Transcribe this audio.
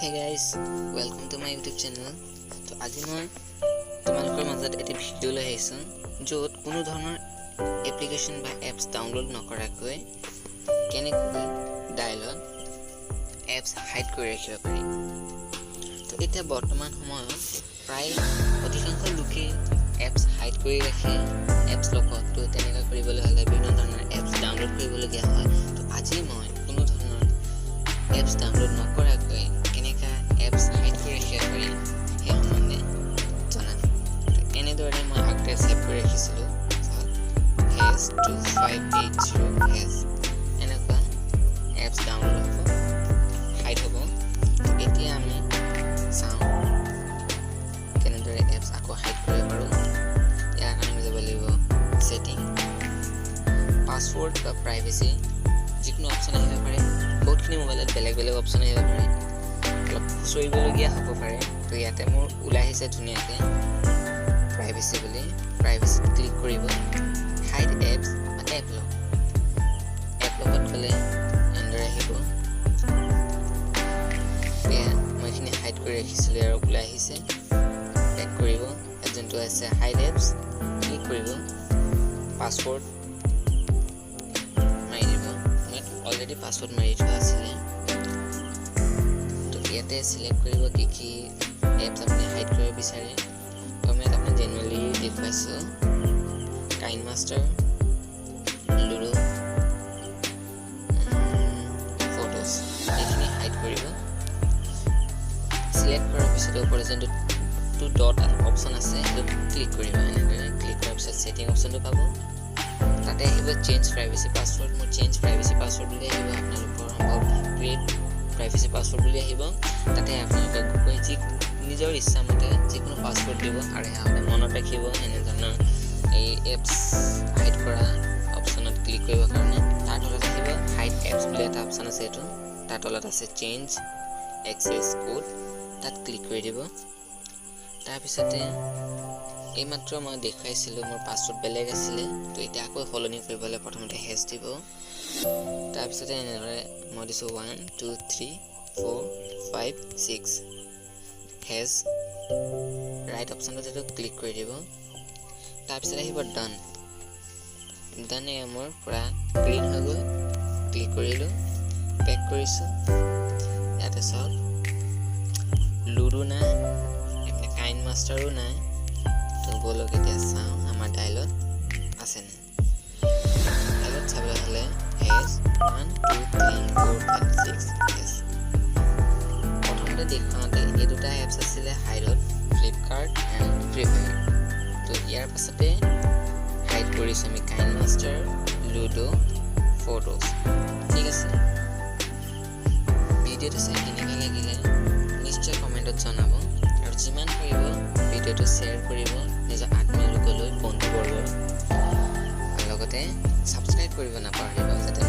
Hey guys, welcome to my YouTube channel. So আজি মই তোমালোকৰ মাজত এটা ভিডিও লৈ আহিছো য'ত কোনো ধৰণৰ এপ্লিকেশন বা এপছ ডাউনলোড নকৰাকৈ কেনেকৈ ডায়ালত এপছ হাইড কৰি ৰাখিব পাৰি। তো এতিয়া বৰ্তমান সময়ত প্ৰায় অধিকাংশ লোকে এপছ হাইড কৰি ৰাখে এপছ লগত। তো তেনেকৈ কৰিবলৈ হ'লে বিভিন্ন ধৰণৰ এপছ ডাউনলোড কৰিবলগীয়া হয়। তো আজি মই কোনো ধৰণৰ এপছ ডাউনলোড নকৰাকৈ কেনেকৈ এপছ হাইড কৰি ৰাখিব পাৰি সেই সম্বন্ধে জনাম। এনেদৰে মই আগতে ছেভ কৰি ৰাখিছিলোঁ হেজ 2580 হেজ এনেকুৱা এপছ ডাউনলোড হ'ব হাইড হ'ব। এতিয়া আমি চাওঁ কেনেদৰে এপছ আকৌ হাইড কৰিব পাৰোঁ। ইয়াৰ কাৰণে যাব লাগিব ছেটিং, পাছৱৰ্ড বা প্ৰাইভেচি, যিকোনো অপশ্যন আহিব পাৰে। বহুতখিনি মোবাইলত বেলেগ বেলেগ অপশ্যন আহিব পাৰে, অলপ খুচৰিবলগীয়া হ'ব পাৰে। তো ইয়াতে মোৰ ওলাই আহিছে ধুনীয়াকৈ প্ৰাইভেচি বুলি। প্ৰাইভেচিত ক্লিক কৰিব, হাইড এপছ বা এপ লক। এপ লগত গ'লে এনেদৰে আহিব। এয়া মই এইখিনি হাইড কৰি ৰাখিছিলোঁ আৰু ওলাই আহিছে। বেক কৰিব, ইয়াত যোনটো আছে হাইড এপছ ক্লিক কৰিব, পাছৱৰ্ড মাৰি দিব। মই অলৰেডি পাছৱৰ্ড মাৰি থোৱা আছিলে। তো ইয়াতে চিলেক্ট কৰিব কি এপছ আপুনি হাইড কৰিব বিচাৰে। তো মই আপুনি জেনুৱেলি দেখুৱাইছোঁ কাইন মাষ্টাৰ, লুডো, ফটোজ, এইখিনি হাইড কৰিব। চিলেক্ট কৰাৰ পিছত ওপৰত যোনটো ডট অপশ্যন আছে সেইটো ক্লিক কৰিব। এনেদৰে ক্লিক কৰাৰ পিছত ছেটিং অপশ্যনটো পাব। তাতে আহিব চেঞ্জ প্ৰাইভেচি পাছৱৰ্ড। মোৰ চেঞ্জ প্ৰাইভেচি পাছৱৰ্ড বুলি আহিব। আপোনালোকৰ সম্ভৱ ক্ৰিয়েট প্ৰাইভেচি পাছৱৰ্ড বুলি আহিব। তাতে আপোনালোকে নিজৰ ইচ্ছামতে যিকোনো পাছৱৰ্ড দিব আৰু সেয়া মনত ৰাখিব। এনেধৰণৰ এই এপছ হাইড কৰা অপশ্যনত ক্লিক কৰিবৰ কাৰণে তাৰ তলত আহিব হাইড এপছ বুলি এটা অপশ্যন আছে। এইটো তাৰ তলত আছে চেঞ্জ এক্সেছ কোড, তাত ক্লিক কৰি দিব। তাৰপিছতে এইমাত্ৰ মই দেখুৱাইছিলোঁ মোৰ পাছৱৰ্ড বেলেগ আছিলে। তো এতিয়া আকৌ সলনি কৰিবলৈ প্ৰথমতে হেজ দিব। তাৰপিছতে এনেদৰে মই দিছোঁ 1 2 3 4 5 6 হেজ। ৰাইট অপশ্যনটোত এইটো ক্লিক কৰি দিব। তাৰপিছত আহিব ডান। ডান মোৰ পূৰা গ্ৰীণ হৈ গ'ল। ক্লিক কৰিলোঁ, বেক কৰিছোঁ। ইয়াতে চাওক লুডো নাই, এইপিনে কাইন মাষ্টাৰো নাই। তো ব'লক এতিয়া চাওঁ আমাৰ ডায়ালত আছেনে। ডায়ালত চাবলৈ হ'লে হেজ 1 2 3 4 5 6 হেজ। প্ৰথমতে দেখুৱাওঁতে এই দুটা এপছ আছিলে হাইডত, ফ্লিপকাৰ্ট এণ্ড ফ্ৰী ফায়াৰ। তো ইয়াৰ পাছতে হাইড কৰিছোঁ আমি কাইন মাষ্টাৰ, লুডো, ফটোজ। ঠিক আছে, ভিডিঅ'টো চাই কেনেকুৱা লাগিলে নিশ্চয় কমেণ্টত জনাব আৰু যিমান পাৰিব ভিডিঅ'টো শ্বেয়াৰ কৰিব নিজৰ আত্মীয় লোকলৈ, বন্ধুবৰ্গৰ, আৰু লগতে ছাবস্ক্ৰাইব কৰিব নাপাহৰিব যাতে